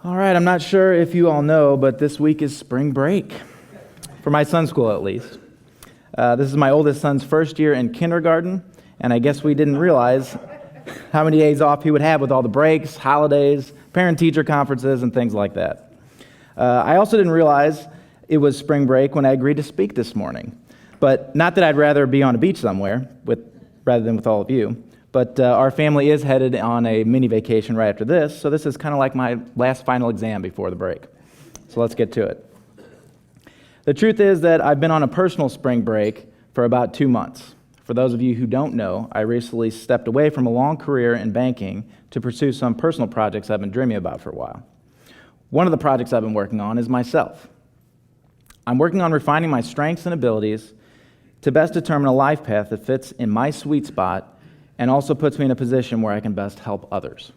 All right, I'm not sure if you all know, but this week is spring break, for my son's school at least. This is my oldest son's first year in kindergarten, and I guess we didn't realize how many days off he would have with all the breaks, holidays, parent-teacher conferences, and things like that. I also didn't realize it was spring break when I agreed to speak this morning. But not that I'd rather be on a beach somewhere rather than with all of you. But our family is headed on a mini vacation right after this, so this is kind of like my last final exam before the break. So let's get to it. The truth is that I've been on a personal spring break for about 2 months. For those of you who don't know, I recently stepped away from a long career in banking to pursue some personal projects I've been dreaming about for a while. One of the projects I've been working on is myself. I'm working on refining my strengths and abilities to best determine a life path that fits in my sweet spot and also puts me in a position where I can best help others.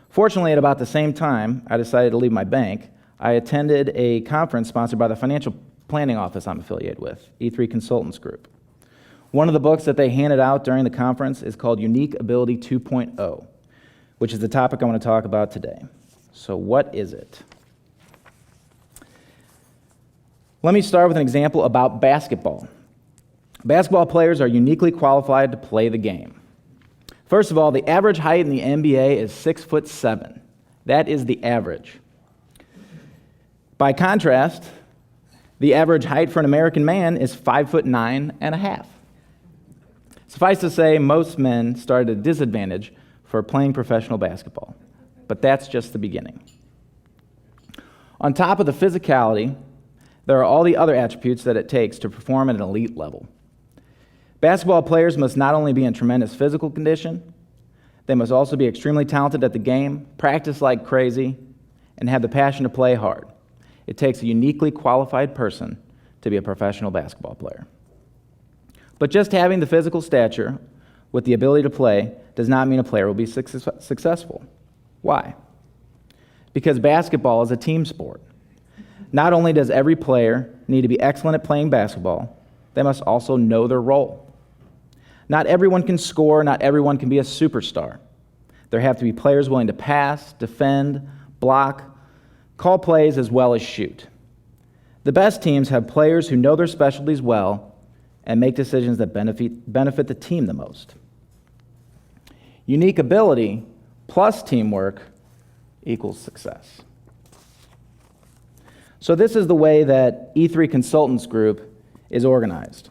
Fortunately, at about the same time I decided to leave my bank, I attended a conference sponsored by the financial planning office I'm affiliated with, e4e Consultants Group. One of the books that they handed out during the conference is called Unique Ability 2.0, which is the topic I want to talk about today. So what is it? Let me start with an example about basketball. Basketball players are uniquely qualified to play the game. First of all, the average height in the NBA is 6'7". That is the average. By contrast, the average height for an American man is 5'9.5". Suffice to say, most men start at a disadvantage for playing professional basketball, but that's just the beginning. On top of the physicality, there are all the other attributes that it takes to perform at an elite level. Basketball players must not only be in tremendous physical condition, they must also be extremely talented at the game, practice like crazy, and have the passion to play hard. It takes a uniquely qualified person to be a professional basketball player. But just having the physical stature with the ability to play does not mean a player will be successful. Why? Because basketball is a team sport. Not only does every player need to be excellent at playing basketball, they must also know their role. Not everyone can score, not everyone can be a superstar. There have to be players willing to pass, defend, block, call plays, as well as shoot. The best teams have players who know their specialties well and make decisions that benefit the team the most. Unique ability plus teamwork equals success. So this is the way that e4e Consultants Group is organized.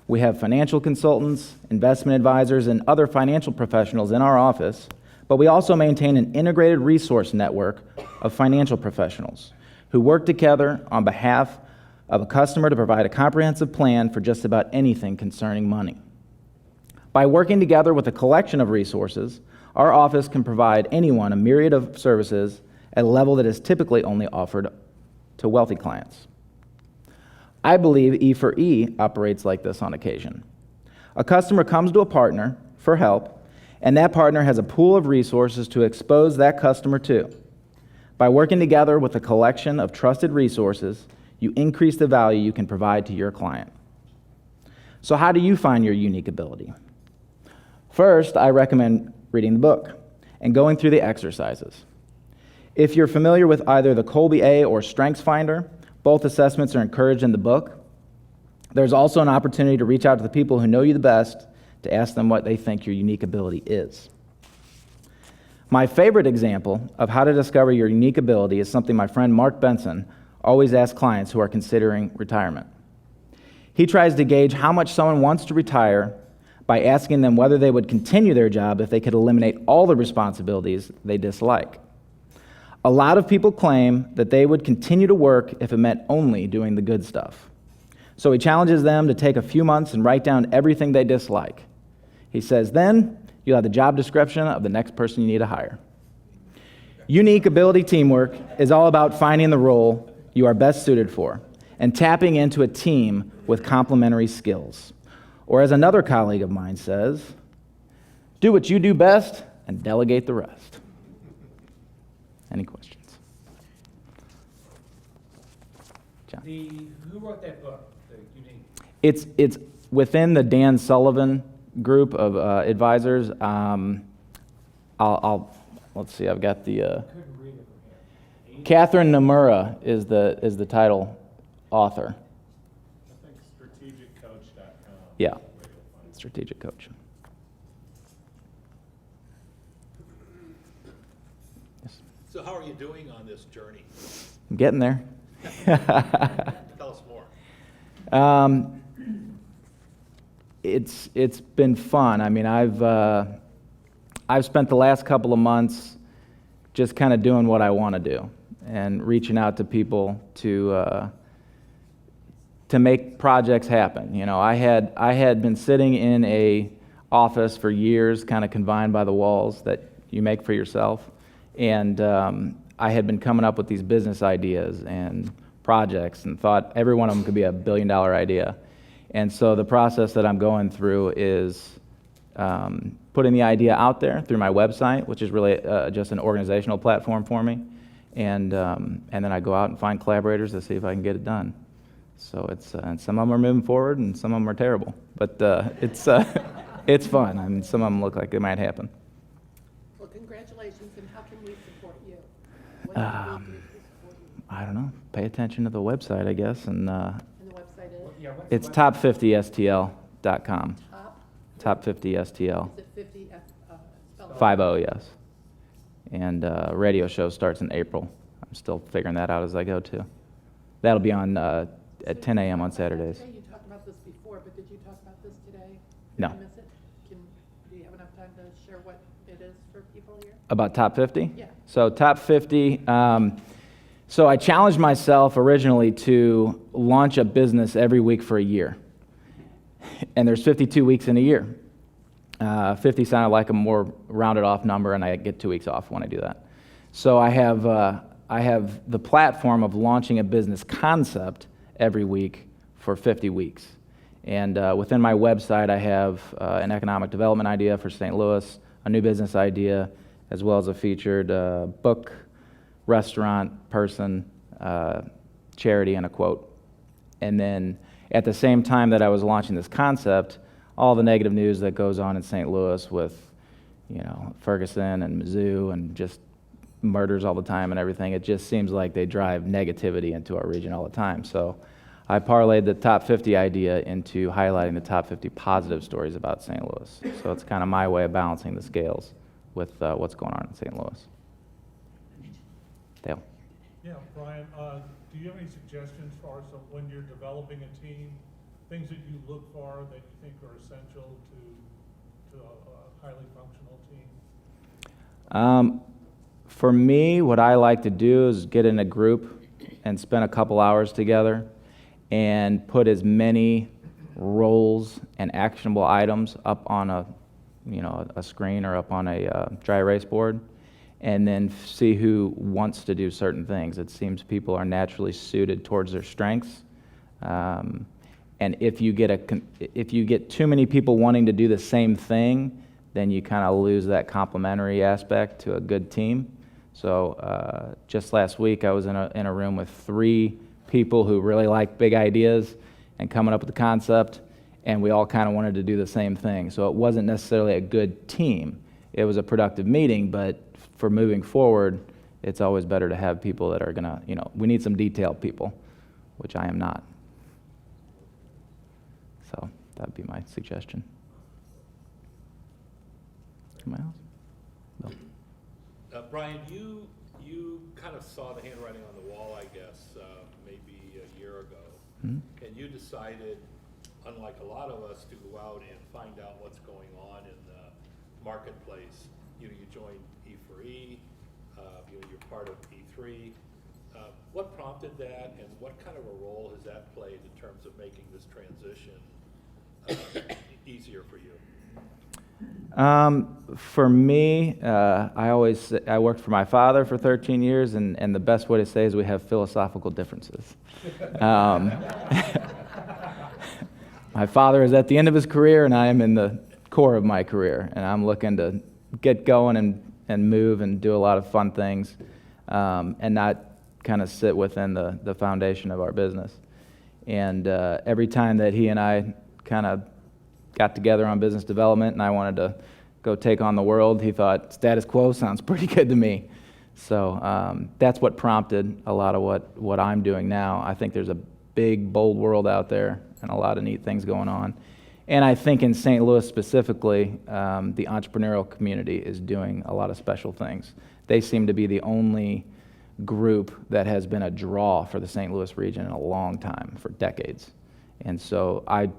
We have financial consultants, investment advisors, and other financial professionals in our office, but we also maintain an integrated resource network of financial professionals who work together on behalf of a customer to provide a comprehensive plan for just about anything concerning money. By working together with a collection of resources, our office can provide anyone a myriad of services at a level that is typically only offered to wealthy clients. I believe e4e operates like this on occasion. A customer comes to a partner for help, and that partner has a pool of resources to expose that customer to. By working together with a collection of trusted resources, you increase the value you can provide to your client. So how do you find your unique ability? First, I recommend reading the book and going through the exercises. If you're familiar with either the Colby A or Strengths Finder, both assessments are encouraged in the book. There's also an opportunity to reach out to the people who know you the best to ask them what they think your unique ability is. My favorite example of how to discover your unique ability is something my friend Mark Benson always asks clients who are considering retirement. He tries to gauge how much someone wants to retire by asking them whether they would continue their job if they could eliminate all the responsibilities they dislike. A lot of people claim that they would continue to work if it meant only doing the good stuff. So he challenges them to take a few months and write down everything they dislike. He says, then you'll have the job description of the next person you need to hire. Unique ability teamwork is all about finding the role you are best suited for and tapping into a team with complementary skills. Or as another colleague of mine says, do what you do best and delegate the rest. Any questions? John? Who wrote that book, the Unique? It's within the Dan Sullivan group of advisors. Let's see, I've got the... I couldn't read it from here. Catherine Nomura is the title author. I think strategiccoach.com. Yeah, strategic coach. Yes. So how are you doing on this journey? I'm getting there. Tell us more. It's been fun. I mean, I've spent the last couple of months just kind of doing what I want to do and reaching out to people to make projects happen. You know, I had been sitting in a office for years, kind of confined by the walls that you make for yourself, and I had been coming up with these business ideas and projects and thought every one of them could be a billion-dollar idea. And so the process that I'm going through is putting the idea out there through my website, which is really just an organizational platform for me, and then I go out and find collaborators to see if I can get it done. So and some of them are moving forward, and some of them are terrible, but it's fun. I mean, some of them look like they might happen. Well, congratulations, and how can we support you? What can we do to support you? I don't know. Pay attention to the website, I guess, and And the website is? Yeah, what's the it's website? top50stl.com. Top50stl. Is it 50, spelled out? 50, yes. And radio show starts in April. I'm still figuring that out as I go too. That'll be on at 10 a.m. on Saturdays. You talked about this before, but did you talk about this today? No. Did I miss it? Do you have enough time to share what it is for people here? About top 50? Yeah. So top 50. So I challenged myself originally to launch a business every week for a year. And there's 52 weeks in a year. 50 sounded like a more rounded off number, and I get 2 weeks off when I do that. So I have the platform of launching a business concept every week for 50 weeks. And within my website, I have an economic development idea for St. Louis, a new business idea, as well as a featured book, restaurant, person, charity, and a quote. And then at the same time that I was launching this concept, all the negative news that goes on in St. Louis with, you know, Ferguson and Mizzou and just murders all the time and everything, it just seems like they drive negativity into our region all the time. So I parlayed the top 50 idea into highlighting the top 50 positive stories about St. Louis. So it's kind of my way of balancing the scales with what's going on in St. Louis. Dale. Yeah, Brian, do you have any suggestions for us on when you're developing a team, things that you look for that you think are essential to a highly functional team? For me, what I like to do is get in a group and spend a couple hours together and put as many roles and actionable items up on a screen or up on a dry erase board, and then see who wants to do certain things. It seems people are naturally suited towards their strengths. And if you get too many people wanting to do the same thing, then you kind of lose that complementary aspect to a good team. So just last week, I was in a room with 3 people who really like big ideas and coming up with the concept, and we all kind of wanted to do the same thing. So it wasn't necessarily a good team. It was a productive meeting, but for moving forward, it's always better to have people that are going to, we need some detailed people, which I am not. So that would be my suggestion. Somebody else? Bill? Brian, you kind of saw the handwriting on the wall, I guess, maybe a year ago. Mm-hmm. And you decided, unlike a lot of us, to go out and find out what's going on in the marketplace. You joined e4e, you're part of e3. What prompted that, and what kind of a role has that played in terms of making this transition easier for you? For me, I worked for my father for 13 years, and the best way to say is we have philosophical differences. My father is at the end of his career, and I am in the core of my career, and I'm looking to get going and move and do a lot of fun things, and not kind of sit within the foundation of our business. And every time that he and I kind of got together on business development and I wanted to go take on the world, he thought status quo sounds pretty good to me. So that's what prompted a lot of what I'm doing now. I think there's a big, bold world out there and a lot of neat things going on. And I think in St. Louis specifically, the entrepreneurial community is doing a lot of special things. They seem to be the only group that has been a draw for the St. Louis region in a long time, for decades. And so I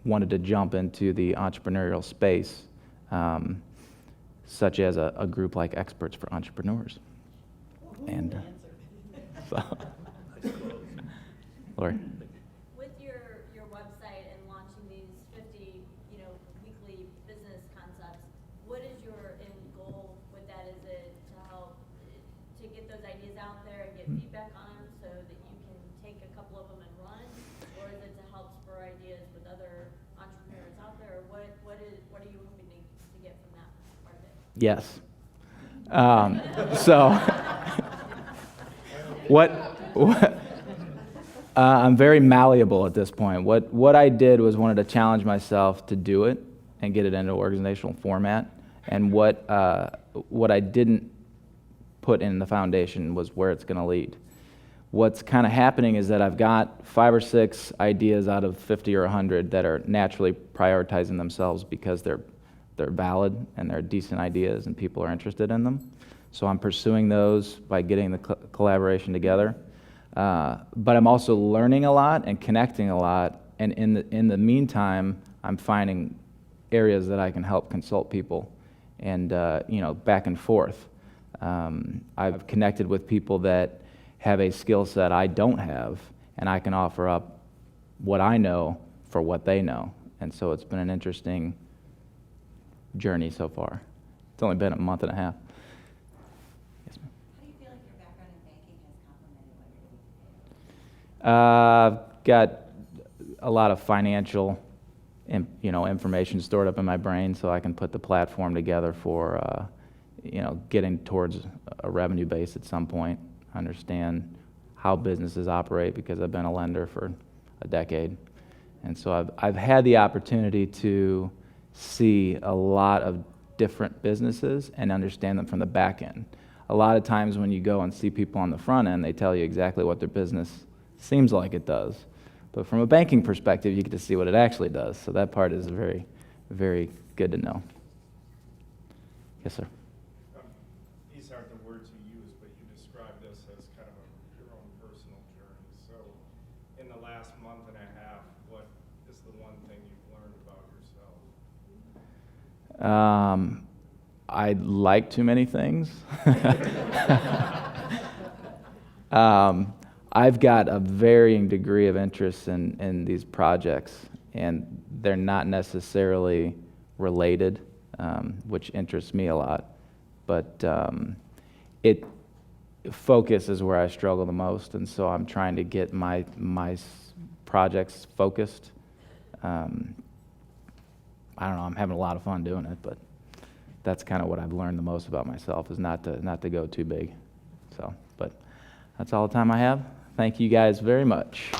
wanted to jump into the entrepreneurial space, such as a group like Experts for Entrepreneurs. And so, Lori. With your website and launching these 50, weekly business concepts, what is your end goal with that? Is it to help to get those ideas out there and get feedback on them so that you can take a couple of them and run? Or is it to help spur ideas with other entrepreneurs out there? Or what are you hoping to get from that part of it? Yes. So, I'm very malleable at this point. What I did was wanted to challenge myself to do it and get it into organizational format. And what I didn't put in the foundation was where it's going to lead. What's kind of happening is that I've got 5 or 6 ideas out of 50 or 100 that are naturally prioritizing themselves because they're valid and they're decent ideas and people are interested in them. So I'm pursuing those by getting the collaboration together. But I'm also learning a lot and connecting a lot. And in the meantime, I'm finding areas that I can help consult people and, back and forth. I've connected with people that have a skill set I don't have, and I can offer up what I know for what they know. And so it's been an interesting journey so far. It's only been a month and a half. Yes, ma'am. How do you feel like your background in banking has complemented what you're doing today? I've got a lot of financial, information stored up in my brain, so I can put the platform together for, getting towards a revenue base at some point. Understand how businesses operate because I've been a lender for a decade, and so I've had the opportunity to see a lot of different businesses and understand them from the back end. A lot of times when you go and see people on the front end, they tell you exactly what their business seems like it does. But from a banking perspective, you get to see what it actually does. So that part is very, very good to know. Yes, sir. These aren't the words you use, but you describe this as kind of your own personal journey. So in the last month and a half, what is the one thing you've learned about yourself? I like too many things. I've got a varying degree of interest in these projects, and they're not necessarily related, which interests me a lot. But focus is where I struggle the most, and so I'm trying to get my projects focused. I don't know, I'm having a lot of fun doing it, but that's kind of what I've learned the most about myself, is not to go too big. So, but that's all the time I have. Thank you guys very much.